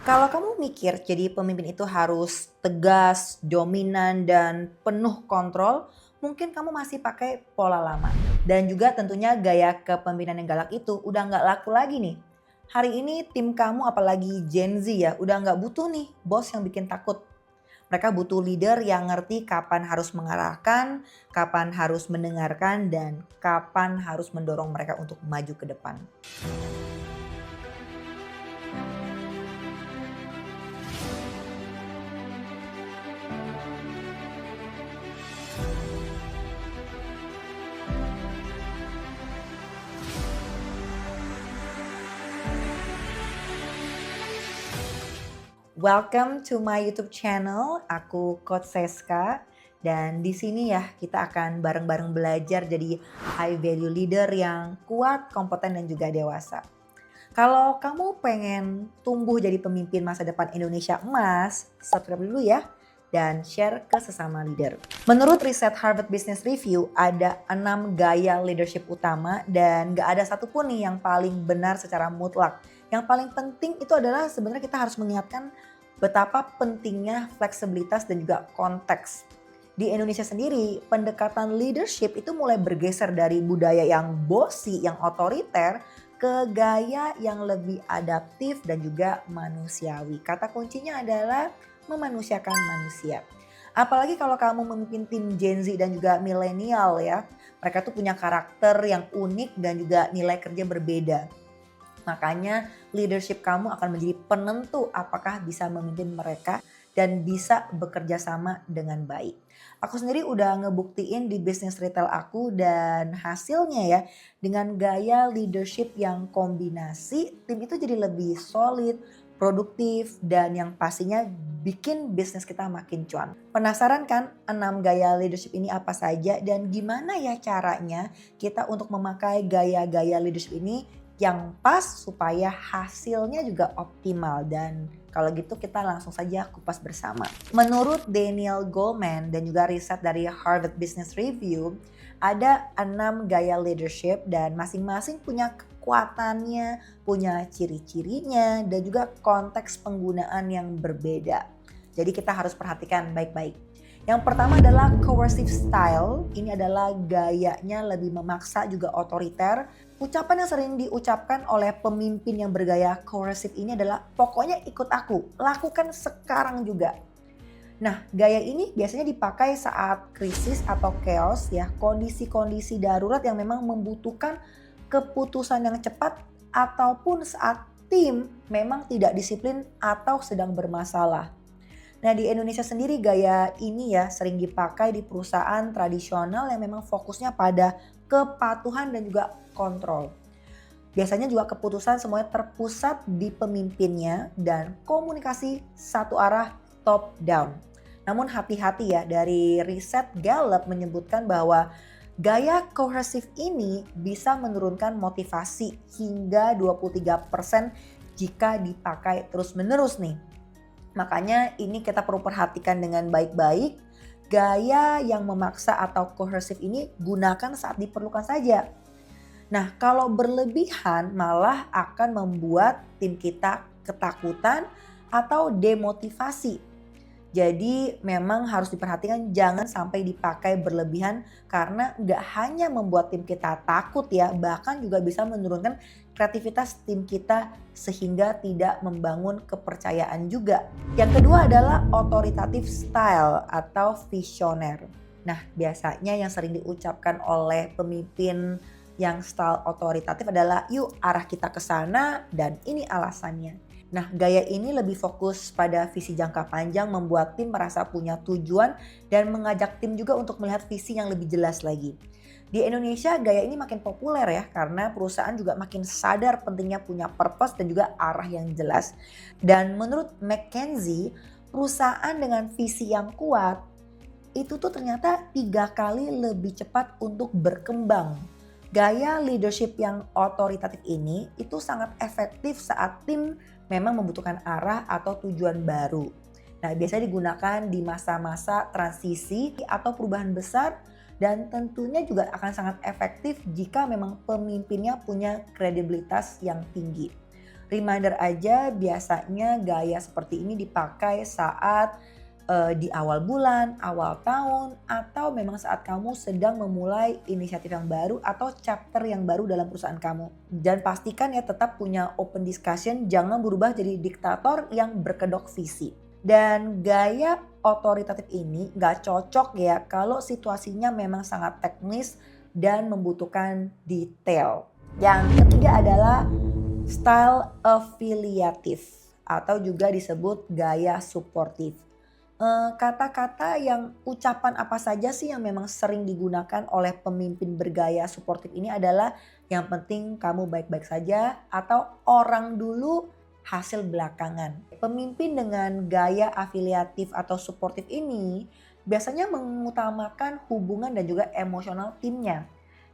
Kalau kamu mikir jadi pemimpin itu harus tegas, dominan, dan penuh kontrol, mungkin kamu masih pakai pola lama. Dan juga tentunya gaya kepemimpinan yang galak itu udah nggak laku lagi nih. Hari ini tim kamu apalagi Gen Z ya, udah nggak butuh nih bos yang bikin takut. Mereka butuh leader yang ngerti kapan harus mengarahkan, kapan harus mendengarkan, dan kapan harus mendorong mereka untuk maju ke depan. Welcome to my YouTube channel. Aku Coach Seska dan di sini ya kita akan bareng-bareng belajar jadi high value leader yang kuat, kompeten dan juga dewasa. Kalau kamu pengen tumbuh jadi pemimpin masa depan Indonesia emas, subscribe dulu ya dan share ke sesama leader. Menurut riset Harvard Business Review ada 6 gaya leadership utama dan gak ada satupun nih yang paling benar secara mutlak. Yang paling penting itu adalah sebenarnya kita harus mengingatkan betapa pentingnya fleksibilitas dan juga konteks. Di Indonesia sendiri, pendekatan leadership itu mulai bergeser dari budaya yang bossy, yang otoriter, ke gaya yang lebih adaptif dan juga manusiawi. Kata kuncinya adalah memanusiakan manusia. Apalagi kalau kamu memimpin tim Gen Z dan juga milenial ya. Mereka tuh punya karakter yang unik dan juga nilai kerja berbeda. Makanya leadership kamu akan menjadi penentu apakah bisa memimpin mereka dan bisa bekerja sama dengan baik. Aku sendiri udah ngebuktiin di bisnis retail aku dan hasilnya ya dengan gaya leadership yang kombinasi tim itu jadi lebih solid, produktif dan yang pastinya bikin bisnis kita makin cuan. Penasaran kan 6 gaya leadership ini apa saja dan gimana ya caranya kita untuk memakai gaya-gaya leadership ini yang pas supaya hasilnya juga optimal dan kalau gitu kita langsung saja kupas bersama. Menurut Daniel Goleman dan juga riset dari Harvard Business Review, ada 6 gaya leadership dan masing-masing punya kekuatannya, punya ciri-cirinya dan juga konteks penggunaan yang berbeda. Jadi kita harus perhatikan baik-baik. Yang pertama adalah coercive style. Ini adalah gayanya lebih memaksa juga otoriter. Ucapan yang sering diucapkan oleh pemimpin yang bergaya coercive ini adalah pokoknya ikut aku, lakukan sekarang juga. Nah, gaya ini biasanya dipakai saat krisis atau chaos ya, kondisi-kondisi darurat yang memang membutuhkan keputusan yang cepat ataupun saat tim memang tidak disiplin atau sedang bermasalah. Nah di Indonesia sendiri gaya ini ya sering dipakai di perusahaan tradisional yang memang fokusnya pada kepatuhan dan juga kontrol. Biasanya juga keputusan semuanya terpusat di pemimpinnya dan komunikasi satu arah top down. Namun hati-hati ya, dari riset Gallup menyebutkan bahwa gaya coercive ini bisa menurunkan motivasi hingga 23% jika dipakai terus-menerus nih. Makanya ini kita perlu perhatikan dengan baik-baik. Gaya yang memaksa atau coercive ini gunakan saat diperlukan saja. Nah, kalau berlebihan malah akan membuat tim kita ketakutan atau demotivasi. Jadi memang harus diperhatikan jangan sampai dipakai berlebihan karena nggak hanya membuat tim kita takut ya, bahkan juga bisa menurunkan kreativitas tim kita sehingga tidak membangun kepercayaan juga. Yang kedua adalah authoritative style atau visioner. Nah biasanya yang sering diucapkan oleh pemimpin yang style otoritatif adalah yuk arah kita ke sana dan ini alasannya. Nah, gaya ini lebih fokus pada visi jangka panjang, membuat tim merasa punya tujuan dan mengajak tim juga untuk melihat visi yang lebih jelas lagi. Di Indonesia gaya ini makin populer ya karena perusahaan juga makin sadar pentingnya punya purpose dan juga arah yang jelas. Dan menurut McKinsey, perusahaan dengan visi yang kuat itu tuh ternyata 3 kali lebih cepat untuk berkembang. Gaya leadership yang otoritatif ini itu sangat efektif saat tim memang membutuhkan arah atau tujuan baru. Nah, biasanya digunakan di masa-masa transisi atau perubahan besar dan tentunya juga akan sangat efektif jika memang pemimpinnya punya kredibilitas yang tinggi. Reminder aja, biasanya gaya seperti ini dipakai saat di awal bulan, awal tahun, atau memang saat kamu sedang memulai inisiatif yang baru atau chapter yang baru dalam perusahaan kamu. Dan pastikan ya tetap punya open discussion, jangan berubah jadi diktator yang berkedok visi. Dan gaya otoritatif ini gak cocok ya kalau situasinya memang sangat teknis dan membutuhkan detail. Yang ketiga adalah style affiliatif atau juga disebut gaya suportif. Kata-kata yang ucapan apa saja sih yang memang sering digunakan oleh pemimpin bergaya suportif ini adalah yang penting kamu baik-baik saja atau orang dulu hasil belakangan. Pemimpin dengan gaya afiliatif atau suportif ini biasanya mengutamakan hubungan dan juga emosional timnya.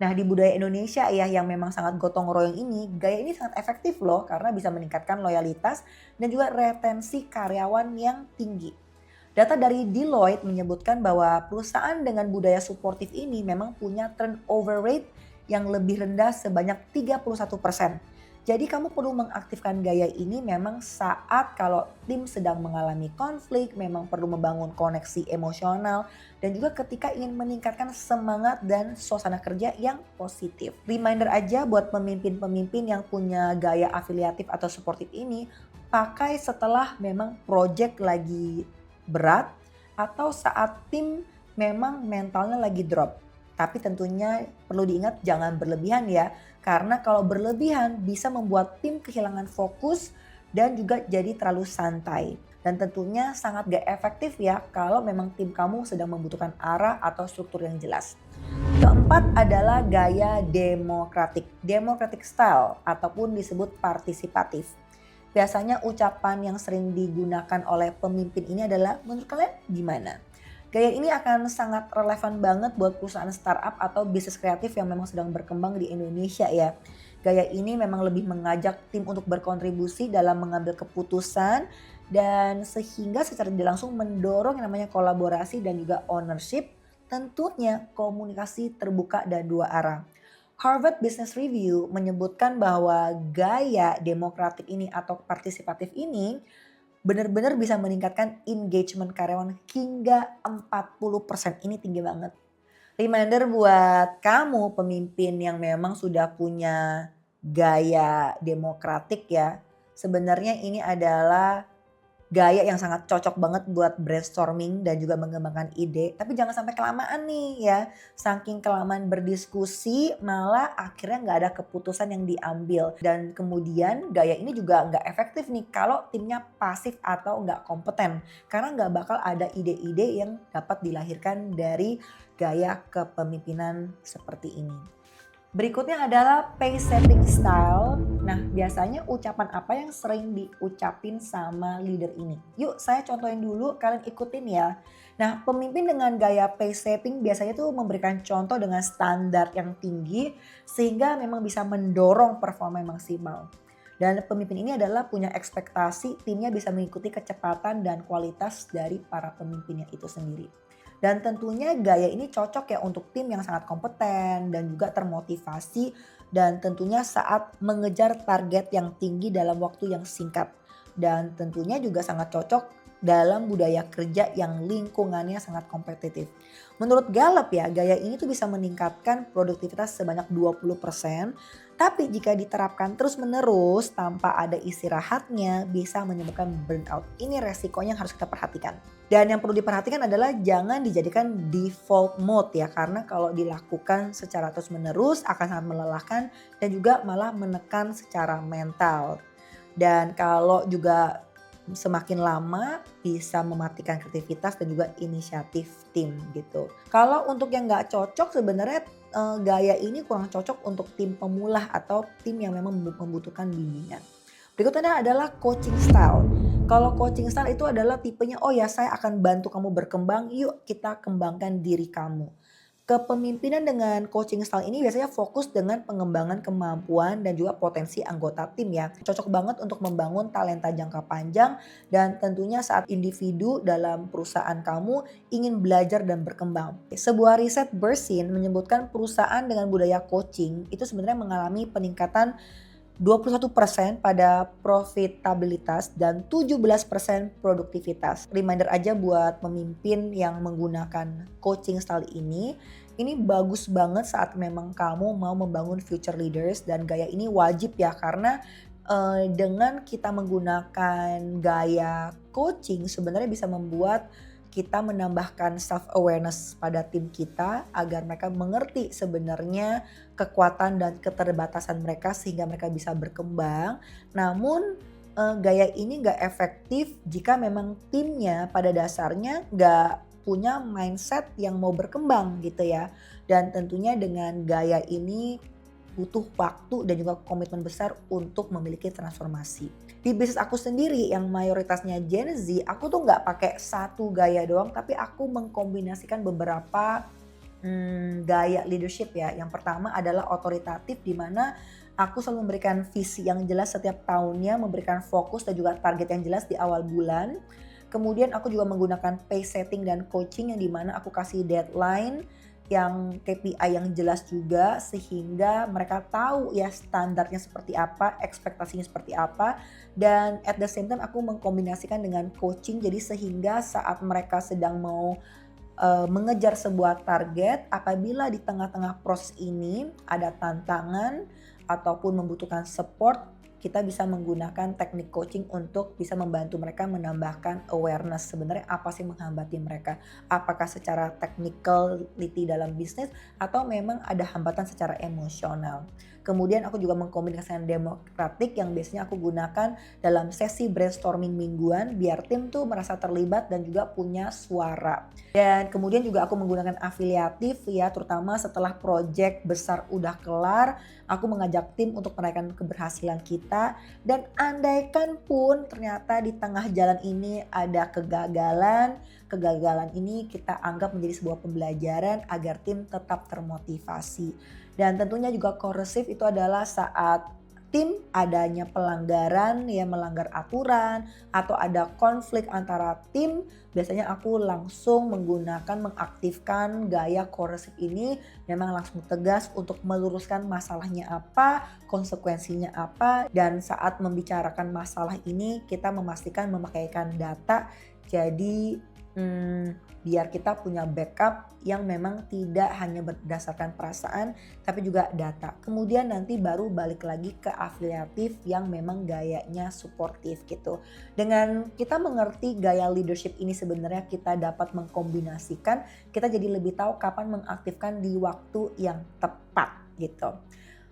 Nah, di budaya Indonesia ya yang memang sangat gotong royong ini, gaya ini sangat efektif loh karena bisa meningkatkan loyalitas dan juga retensi karyawan yang tinggi. Data dari Deloitte menyebutkan bahwa perusahaan dengan budaya suportif ini memang punya turnover rate yang lebih rendah sebanyak 31%. Jadi kamu perlu mengaktifkan gaya ini memang saat kalau tim sedang mengalami konflik, memang perlu membangun koneksi emosional, dan juga ketika ingin meningkatkan semangat dan suasana kerja yang positif. Reminder aja buat pemimpin-pemimpin yang punya gaya afiliatif atau suportif ini, pakai setelah memang project lagi berat atau saat tim memang mentalnya lagi drop. Tapi tentunya perlu diingat jangan berlebihan ya. Karena kalau berlebihan bisa membuat tim kehilangan fokus dan juga jadi terlalu santai. Dan tentunya sangat gak efektif ya kalau memang tim kamu sedang membutuhkan arah atau struktur yang jelas. Keempat adalah gaya demokratik. Democratic style ataupun disebut partisipatif. Biasanya ucapan yang sering digunakan oleh pemimpin ini adalah menurut kalian gimana? Gaya ini akan sangat relevan banget buat perusahaan startup atau bisnis kreatif yang memang sedang berkembang di Indonesia ya. Gaya ini memang lebih mengajak tim untuk berkontribusi dalam mengambil keputusan dan sehingga secara tidak langsung mendorong yang namanya kolaborasi dan juga ownership, tentunya komunikasi terbuka dan dua arah. Harvard Business Review menyebutkan bahwa gaya demokratik ini atau partisipatif ini benar-benar bisa meningkatkan engagement karyawan hingga 40%. Ini tinggi banget. Reminder buat kamu pemimpin yang memang sudah punya gaya demokratik ya. Sebenarnya ini adalah gaya yang sangat cocok banget buat brainstorming dan juga mengembangkan ide. Tapi jangan sampai kelamaan nih ya. Saking kelamaan berdiskusi malah akhirnya nggak ada keputusan yang diambil. Dan kemudian gaya ini juga nggak efektif nih kalau timnya pasif atau nggak kompeten. Karena nggak bakal ada ide-ide yang dapat dilahirkan dari gaya kepemimpinan seperti ini. Berikutnya adalah pace setting style. Nah, biasanya ucapan apa yang sering diucapin sama leader ini? Yuk, saya contohin dulu, kalian ikutin ya. Nah, pemimpin dengan gaya pace setting biasanya tuh memberikan contoh dengan standar yang tinggi sehingga memang bisa mendorong performa yang maksimal. Dan pemimpin ini adalah punya ekspektasi timnya bisa mengikuti kecepatan dan kualitas dari para pemimpinnya itu sendiri. Dan tentunya gaya ini cocok ya untuk tim yang sangat kompeten dan juga termotivasi dan tentunya saat mengejar target yang tinggi dalam waktu yang singkat. Dan tentunya juga sangat cocok dalam budaya kerja yang lingkungannya sangat kompetitif. Menurut Gallup ya, gaya ini tuh bisa meningkatkan produktivitas sebanyak 20%. Tapi jika diterapkan terus-menerus tanpa ada istirahatnya bisa menyebabkan burnout. Ini resikonya yang harus kita perhatikan. Dan yang perlu diperhatikan adalah jangan dijadikan default mode ya. Karena kalau dilakukan secara terus-menerus akan sangat melelahkan dan juga malah menekan secara mental. Dan kalau juga semakin lama bisa mematikan kreativitas dan juga inisiatif tim gitu. Kalau untuk yang nggak cocok sebenarnya gaya ini kurang cocok untuk tim pemula atau tim yang memang membutuhkan bimbingan. Berikutnya adalah coaching style. Kalau coaching style itu adalah tipenya, oh ya saya akan bantu kamu berkembang, yuk kita kembangkan diri kamu. Kepemimpinan dengan coaching style ini biasanya fokus dengan pengembangan kemampuan dan juga potensi anggota tim ya. Cocok banget untuk membangun talenta jangka panjang dan tentunya saat individu dalam perusahaan kamu ingin belajar dan berkembang. Sebuah riset Bersin menyebutkan perusahaan dengan budaya coaching itu sebenarnya mengalami peningkatan 21% pada profitabilitas, dan 17% produktivitas. Reminder aja buat pemimpin yang menggunakan coaching style ini bagus banget saat memang kamu mau membangun future leaders, dan gaya ini wajib ya karena dengan kita menggunakan gaya coaching sebenarnya bisa membuat kita menambahkan self awareness pada tim kita agar mereka mengerti sebenarnya kekuatan dan keterbatasan mereka sehingga mereka bisa berkembang. Namun gaya ini nggak efektif jika memang timnya pada dasarnya nggak punya mindset yang mau berkembang gitu ya. Dan tentunya dengan gaya ini butuh waktu dan juga komitmen besar untuk memiliki transformasi. Di bisnis aku sendiri yang mayoritasnya Gen Z, aku tuh nggak pakai satu gaya doang, tapi aku mengkombinasikan beberapa gaya leadership ya. Yang pertama adalah otoritatif, di mana aku selalu memberikan visi yang jelas setiap tahunnya, memberikan fokus dan juga target yang jelas di awal bulan. Kemudian aku juga menggunakan pace setting dan coaching yang dimana aku kasih deadline yang KPI yang jelas juga sehingga mereka tahu ya standarnya seperti apa, ekspektasinya seperti apa, dan at the same time aku mengkombinasikan dengan coaching jadi sehingga saat mereka sedang mau mengejar sebuah target, apabila di tengah-tengah proses ini ada tantangan ataupun membutuhkan support, kita bisa menggunakan teknik coaching untuk bisa membantu mereka menambahkan awareness sebenarnya apa sih menghambati mereka. Apakah secara technicality dalam bisnis atau memang ada hambatan secara emosional. Kemudian aku juga mengkombinasikan demokratik yang biasanya aku gunakan dalam sesi brainstorming mingguan biar tim tuh merasa terlibat dan juga punya suara. Dan kemudian juga aku menggunakan afiliatif ya, terutama setelah project besar udah kelar, aku mengajak tim untuk menaikkan keberhasilan kita. Dan andaikan pun ternyata di tengah jalan ini ada kegagalan ini kita anggap menjadi sebuah pembelajaran agar tim tetap termotivasi. Dan tentunya juga koresif itu adalah saat tim adanya pelanggaran ya, melanggar aturan atau ada konflik antara tim, biasanya aku langsung mengaktifkan gaya koresif ini, memang langsung tegas untuk meluruskan masalahnya apa, konsekuensinya apa, dan saat membicarakan masalah ini kita memastikan memakaikan data. Jadi biar kita punya backup yang memang tidak hanya berdasarkan perasaan tapi juga data. Kemudian nanti baru balik lagi ke afiliatif yang memang gayanya suportif gitu. Dengan kita mengerti gaya leadership ini sebenarnya kita dapat mengkombinasikan, kita jadi lebih tahu kapan mengaktifkan di waktu yang tepat gitu.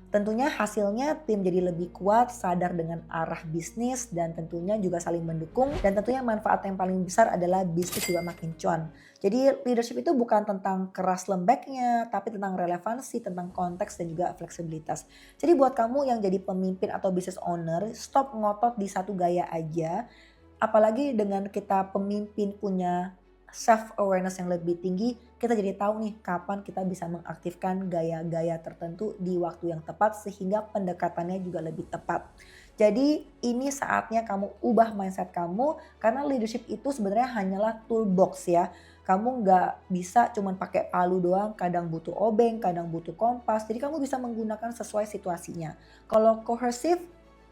Tentunya hasilnya tim jadi lebih kuat, sadar dengan arah bisnis, dan tentunya juga saling mendukung. Dan tentunya manfaat yang paling besar adalah bisnis juga makin cuan. Jadi leadership itu bukan tentang keras lembeknya, tapi tentang relevansi, tentang konteks dan juga fleksibilitas. Jadi buat kamu yang jadi pemimpin atau business owner, stop ngotot di satu gaya aja. Apalagi dengan kita pemimpin punya self awareness yang lebih tinggi, kita jadi tahu nih kapan kita bisa mengaktifkan gaya-gaya tertentu di waktu yang tepat sehingga pendekatannya juga lebih tepat. Jadi ini saatnya kamu ubah mindset kamu karena leadership itu sebenarnya hanyalah toolbox ya. Kamu nggak bisa cuman pakai palu doang, kadang butuh obeng, kadang butuh kompas. Jadi kamu bisa menggunakan sesuai situasinya. Kalau cohesive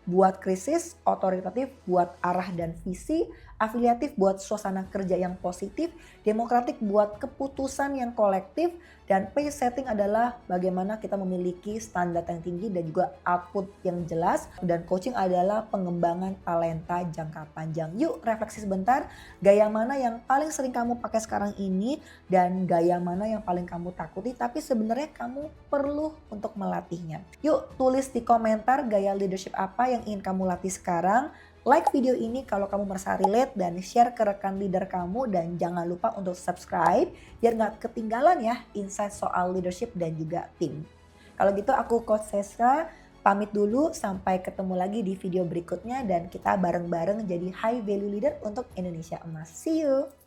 buat krisis, otoritatif buat arah dan visi, afiliatif buat suasana kerja yang positif, demokratik buat keputusan yang kolektif, dan pace setting adalah bagaimana kita memiliki standar yang tinggi dan juga output yang jelas, dan coaching adalah pengembangan talenta jangka panjang. Yuk refleksi sebentar, gaya mana yang paling sering kamu pakai sekarang ini dan gaya mana yang paling kamu takuti tapi sebenarnya kamu perlu untuk melatihnya. Yuk tulis di komentar gaya leadership apa yang ingin kamu latih sekarang. Like video ini kalau kamu merasa relate dan share ke rekan leader kamu, dan jangan lupa untuk subscribe biar gak ketinggalan ya insight soal leadership dan juga tim. Kalau gitu aku Coach Seska pamit dulu, sampai ketemu lagi di video berikutnya dan kita bareng-bareng jadi high value leader untuk Indonesia Emas. See you!